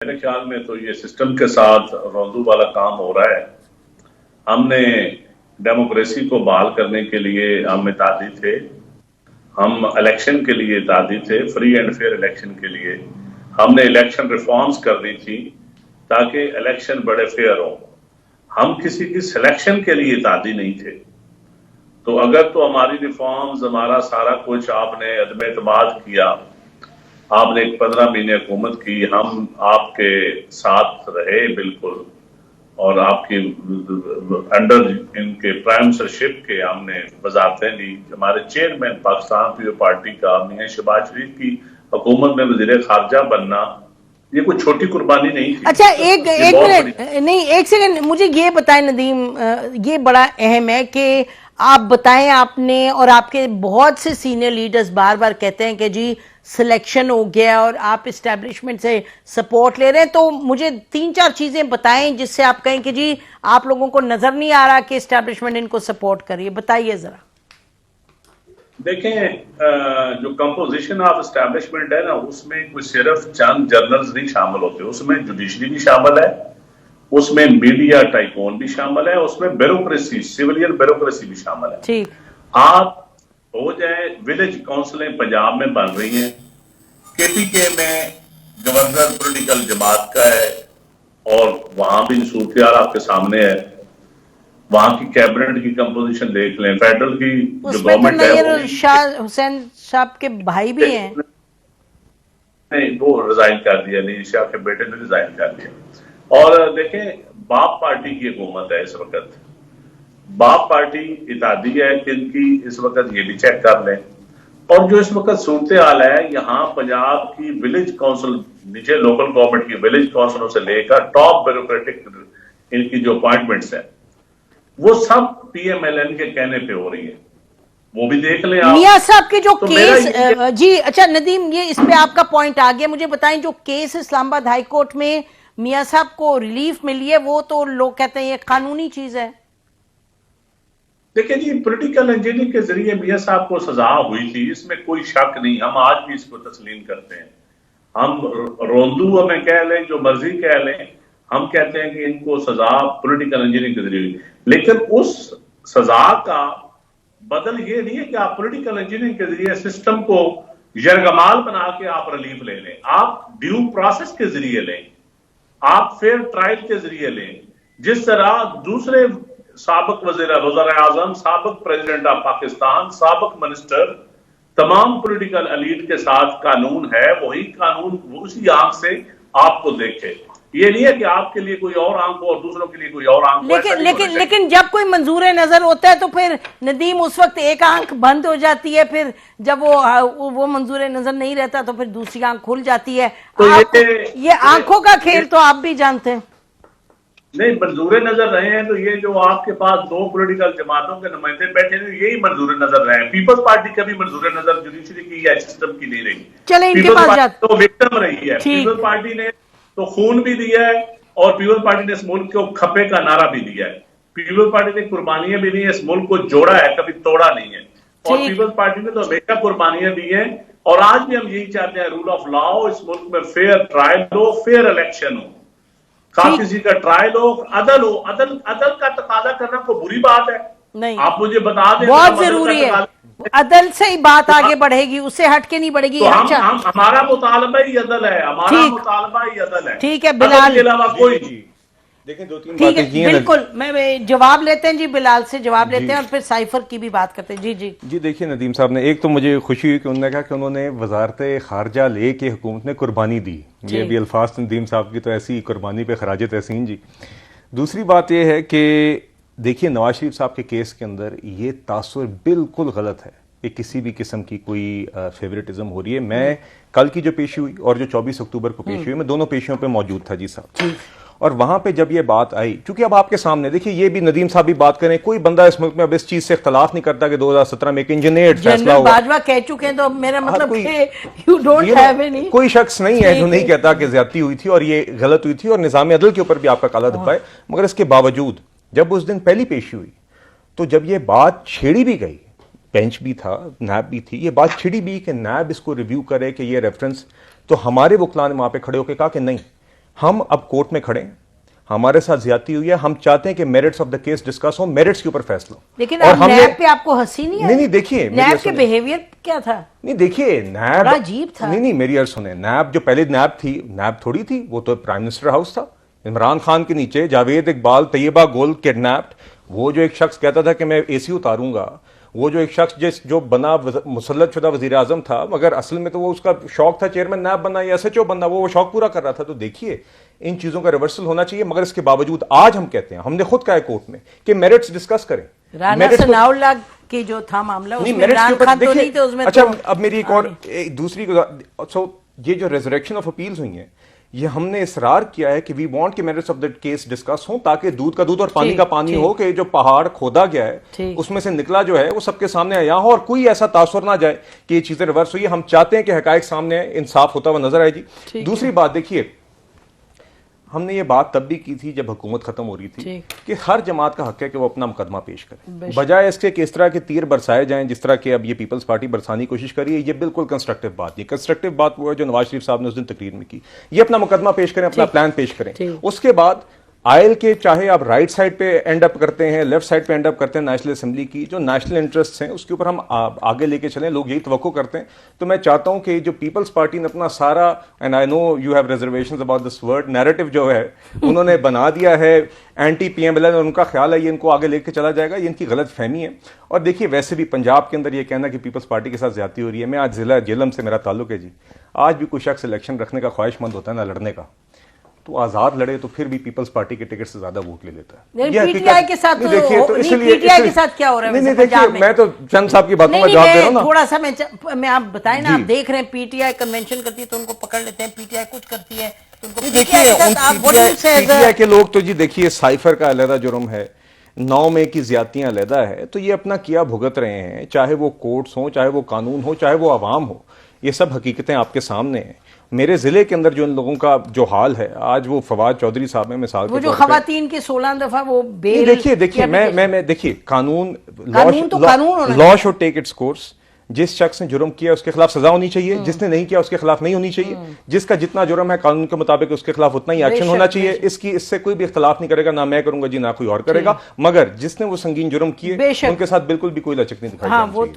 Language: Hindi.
मेरे ख्याल में तो ये सिस्टम के साथ रौंदू वाला काम हो रहा है। हमने डेमोक्रेसी को बहाल करने के लिए हम इत्यादि थे, हम इलेक्शन के लिए इत्यादि थे, फ्री एंड फेयर इलेक्शन के लिए हमने इलेक्शन रिफॉर्म्स कर दी थी ताकि इलेक्शन बड़े फेयर हो। हम किसी की सिलेक्शन के लिए इत्यादि नहीं थे। तो अगर तो हमारी रिफॉर्म्स, हमारा सारा कुछ आपने अदम एतमाद किया, आपने 15 महीने हुकूमत की, हम आपके साथ रहे बिल्कुल, और आपकी अंडर इनके प्राइम मिनिस्टरशिप के हमने वजारतें ली। हमारे चेयरमैन पाकिस्तान पीपल्स पार्टी का मियां शहबाज शरीफ की हुकूमत में वजीर खारजा बनना, ये कोई छोटी कुर्बानी नहीं थी। अच्छा, एक मिनट नहीं, एक सेकंड, मुझे ये बताएं नदीम, ये बड़ा अहम है कि आप बताएं, आपने और आपके बहुत से सीनियर लीडर्स बार बार कहते हैं कि जी सिलेक्शन हो गया और आप इस्टेब्लिशमेंट से सपोर्ट ले रहे हैं। तो मुझे 3-4 चीजें बताएं जिससे आप कहें कि जी आप लोगों को नजर नहीं आ रहा कि इस्टेब्लिशमेंट इनको सपोर्ट करिए, बताइए जरा। देखें, जो कंपोजिशन ऑफ एस्टैब्लिशमेंट है ना, उसमें कोई सिर्फ चंद जर्नल्स नहीं शामिल होते, उसमें जुडिशरी भी शामिल है, उसमें मीडिया टाइकून भी शामिल है, उसमें ब्यूरोक्रेसी, सिविलियन ब्यूरोक्रेसी भी शामिल है। ठीक, आप हो जाए, विलेज काउंसिलें पंजाब में बन रही हैं, केपीके में गवर्नर पॉलिटिकल जमात का है और वहां भी सूरत आपके सामने है। वहां की कैबिनेट की कंपोजिशन देख लें, फेडरल की जो गवर्नमेंट है, शाह हुसैन साहब के भाई भी हैं। नहीं, वो रिजाइन कर दिया, नहीं, शाह के बेटे ने रिजाइन कर दिया। और देखें, बाप पार्टी की हुकूमत है इस वक्त, बाप पार्टी इत्यादि है जिनकी इस वक्त, ये भी चेक कर लें। और जो इस वक्त सूरत हाल है, यहाँ पंजाब की विलेज काउंसिल, नीचे लोकल गवर्नमेंट की विलेज काउंसिलों से लेकर टॉप ब्यूरोक्रेटिक इनकी जो अपॉइंटमेंट्स हैं, वो सब पीएमएलएन के कहने पे हो रही है। वो भी देख लें आप। मियां साहब के जो तो केस, जी अच्छा नदीम, ये इस पे आपका पॉइंट आ गया। मुझे बताएं, जो केस इस्लामाबाद हाई कोर्ट में मियां साहब को रिलीफ मिली है, वो तो लोग कहते हैं ये कानूनी चीज है। देखिए जी, पॉलिटिकल इंजीनियरिंग के जरिए मियां साहब को सजा हुई थी, इसमें कोई शक नहीं, हम आज भी इसको तस्लीम करते हैं। हम रोंदू हमें कह लें, जो मर्जी कह लें, हम कहते हैं कि इनको सजा पॉलिटिकल इंजीनियरिंग के जरिए, लेकिन उस सजा का बदल ये नहीं है कि आप पॉलिटिकल इंजीनियरिंग के जरिए सिस्टम को यरगमाल बना के आप रिलीफ ले लें। आप ड्यू प्रोसेस के जरिए लें, आप फेयर ट्रायल के जरिए लें, जिस तरह दूसरे साबिक वज़ीर-ए-आज़म, साबिक प्रेसिडेंट ऑफ पाकिस्तान, साबिक मिनिस्टर, तमाम पॉलिटिकल एलीट के साथ कानून है, वही कानून उसी आंख से आपको देखे। ये नहीं है कि आपके लिए कोई और आंख हो और दूसरों के लिए कोई और आंख हो। लेकिन जब कोई मंजूर नजर होता है तो फिर नदीम उस वक्त एक आंख बंद हो जाती है, फिर जब वो मंजूर नजर नहीं रहता तो फिर दूसरी आंख खुल जाती है। तो ये आंखों का खेल तो आप भी जानते हैं। नहीं, मंजूर नजर रहे हैं तो ये जो आपके पास 2 पॉलिटिकल जमातों के नुमाइंदे बैठे हैं, यही मंजूर नजर रहे हैं। पीपल्स पार्टी का भी मंजूर नजर जुडिशरी की या सिस्टम की नहीं रही। चले इनके पास जाते, तो विक्टिम रही है। पीपल्स पार्टी ने तो खून भी दिया है और पीपल्स पार्टी ने इस मुल्क को खपे का नारा भी दिया है। पीपल्स पार्टी ने कुर्बानियां भी दी है, इस मुल्क को जोड़ा है, कभी तोड़ा नहीं है। और पीपल्स पार्टी ने तो हमेशा कुर्बानियां दी है और आज भी हम यही चाहते हैं, रूल ऑफ लॉ हो, इस मुल्क में फेयर ट्रायल हो, फेयर इलेक्शन हो, किसी का ट्रायल हो, अदल हो। अदल का तकाजा करना कोई बुरी बात है नहीं, आप मुझे बता दें, बहुत जरूरी है। अदल से ही बात आगे बढ़ेगी, उससे हटके नहीं बढ़ेगी। तो हमारा मुतालबा ही अदल है, हमारा मुतालबा ही अदल है। ठीक है बिलाल, के अलावा कोई देखें 2-3 ठीक है, बिल्कुल। मैं जवाब लेते हैं जी, बिलाल से जवाब लेते हैं और फिर साइफर की भी बात करते हैं। जी देखिए नदीम साहब ने, एक तो मुझे खुशी हुई कि उन्होंने कहा कि उन्होंने वजारत खारजा ले के हुकूमत ने कुर्बानी दी। ये भी अल्फाज नदीम साहब की, तो ऐसी कुर्बानी पे खराज तहसीन जी। दूसरी बात यह है कि देखिए नवाज शरीफ साहब के केस के अंदर ये तासुर बिल्कुल गलत है कि किसी भी किस्म की कोई फेवरेटिज्म हो रही है। मैं कल की जो पेशी हुई और जो 24 अक्टूबर को पेशी हुई, मैं दोनों पेशियों पे मौजूद था जी साहब। और वहां पे जब ये बात आई, क्योंकि अब आपके सामने देखिए, ये भी नदीम साहब भी बात करें, कोई बंदा इस मुल्क में अब इस चीज से इख्तलाफ नहीं करता कि 2017 में एक इंजीनियर फैसला हुआ। बाजवा कह चुके हैं, तो मेरा मतलब यू डोंट हैव एनी, कोई शख्स नहीं है जो नहीं कहता कि ज्यादती हुई थी और ये गलत हुई थी और निजाम अदल के ऊपर भी आपका काला धब्बा है। मगर इसके बावजूद जब उस दिन पहली पेशी हुई, तो जब ये बात छेड़ी भी गई, बेंच भी था, नैब भी थी, ये बात छिड़ी भी कि नैब इसको रिव्यू करे कि ये रेफरेंस, तो हमारे वकला ने वहां पे खड़े होकर कहा कि नहीं, हम अब कोर्ट में खड़े हैं, हमारे साथ ज्यादती हुई है, हम चाहते हैं कि merits of the case discuss हो, मेरिट्स के ऊपर फैसला। लेकिन अब नैब पे आपको हंसी नहीं आई? नहीं देखिए, नैब के बिहेवियर क्या था? नहीं देखिए, नैब बड़ा अजीब था। नहीं मेरी अर्ज सुने, नैब जो पहले नैब थी, नैब थोड़ी थी, वो तो प्राइम मिनिस्टर हाउस था। इमरान खान के नीचे जावेद इकबाल, तैयबा गोल किडनैप्ड, वो जो एक शख्स कहता था कि मैं एसी उतारूंगा, वो जो एक शख्स जो बना मुसल्लत शुदा वजीर आजम था, मगर असल में तो वो उसका शौक था चेयरमैन नैब बनना या एसएचओ बनना, वो शौक पूरा कर रहा था। तो देखिए, इन चीजों का रिवर्सल होना चाहिए, मगर इसके बावजूद आज हम कहते हैं, हमने खुद कहा है कोर्ट में कि मेरिट्स डिस्कस करें। राना सनाउल्लाह की जो था मामला, उसमें इमरान खान तो नहीं थे उसमें। अच्छा, अब मेरी एक और दूसरी, ये जो रेजरेक्शन ऑफ अपील्स हुई हैं, ये हमने इसरार किया है कि वी वांट कि merits of the case discuss हो, ताकि दूध का दूध और पानी का पानी हो, कि जो पहाड़ खोदा गया है उसमें से निकला जो है वो सबके सामने आया हो, और कोई ऐसा तासुर ना जाए कि ये चीजें रिवर्स हुई। हम चाहते हैं कि हकायक सामने आए, इंसाफ होता हुआ नजर आए जी। दूसरी बात देखिए, हमने ये बात तब भी की थी जब हुकूमत खत्म हो रही थी कि हर जमात का हक है कि वो अपना मुकदमा पेश करे, बजाय इसके कि इस तरह के तीर बरसाए जाएं जिस तरह के अब ये पीपल्स पार्टी बरसाने की कोशिश कर रही है। ये बिल्कुल कंस्ट्रक्टिव बात नहीं। कंस्ट्रक्टिव बात वो है जो नवाज शरीफ साहब ने उस दिन तकरीर में की। ये अपना मुकदमा पेश करें, अपना प्लान पेश करें, उसके बाद आयल के चाहे आप राइट साइड पे एंड अप करते हैं, लेफ्ट साइड पे एंड अप करते हैं, नेशनल असेंबली की जो नेशनल इंटरेस्ट हैं उसके ऊपर हम आगे लेके चलें, लोग यही तवक्को करते हैं। तो मैं चाहता हूं कि जो पीपल्स पार्टी ने अपना सारा, and I know you have reservations about this word, narrative जो है उन्होंने बना दिया है एंटी पीएमएल, उनका ख्याल है ये इनको आगे लेके चला जाएगा, ये इनकी गलत फहमी है। और देखिए, वैसे भी पंजाब के अंदर ये कहना कि पीपल्स पार्टी के साथ ज्यादती हो रही है, मैं आज जिला जेलम से मेरा ताल्लुक है जी, आज भी कोई शख्स इलेक्शन रखने का ख्वाहिशमंद होता है ना लड़ने का, तो आजाद लड़े तो फिर भी पीपल्स पार्टी के टिकट से ज्यादा वोट ले लेता है। पीटीआई के साथ देखिए, तो इसलिए पीटीआई के साथ क्या हो रहा है? नहीं देखिए, मैं तो चंद साहब की बातों में जवाब दे रहा हूं ना। थोड़ा सा मैं आप बताएं ना, आप देख रहे हैं पीटीआई कन्वेंशन करती है तो उनको पकड़ लेते हैं, पीटीआई कुछ करती है तो उनको पीटीआई के लोग तो जी देखिए, साइफर का अलग जुर्म है, 9 मई की ज्यादतियां अलहदा है, तो ये अपना किया भुगत रहे हैं, चाहे वो कोर्ट्स हो, चाहे वो कानून हो, चाहे वो आवाम हो, ये सब हकीकतें आपके सामने हैं। मेरे जिले के अंदर जो इन लोगों का जो हाल है आज, वो फवाद चौधरी साहब में मिसाल वो जो खवातीन के 16 दफा वो बेल, देखिए मैं देखिए, कानून कानून law should take its course. जिस शख्स ने जुर्म किया उसके खिलाफ सजा होनी चाहिए, जिसने नहीं किया उसके खिलाफ नहीं होनी चाहिए। जिसका जितना जुर्म है कानून के मुताबिक उसके खिलाफ उतना ही एक्शन होना चाहिए। इससे कोई भी इख्तलाफ नहीं करेगा, ना मैं करूंगा जी, ना कोई और करेगा, मगर जिसने वो संगीन जुर्म किए उनके साथ बिल्कुल भी कोई लचक नहीं दिखाई।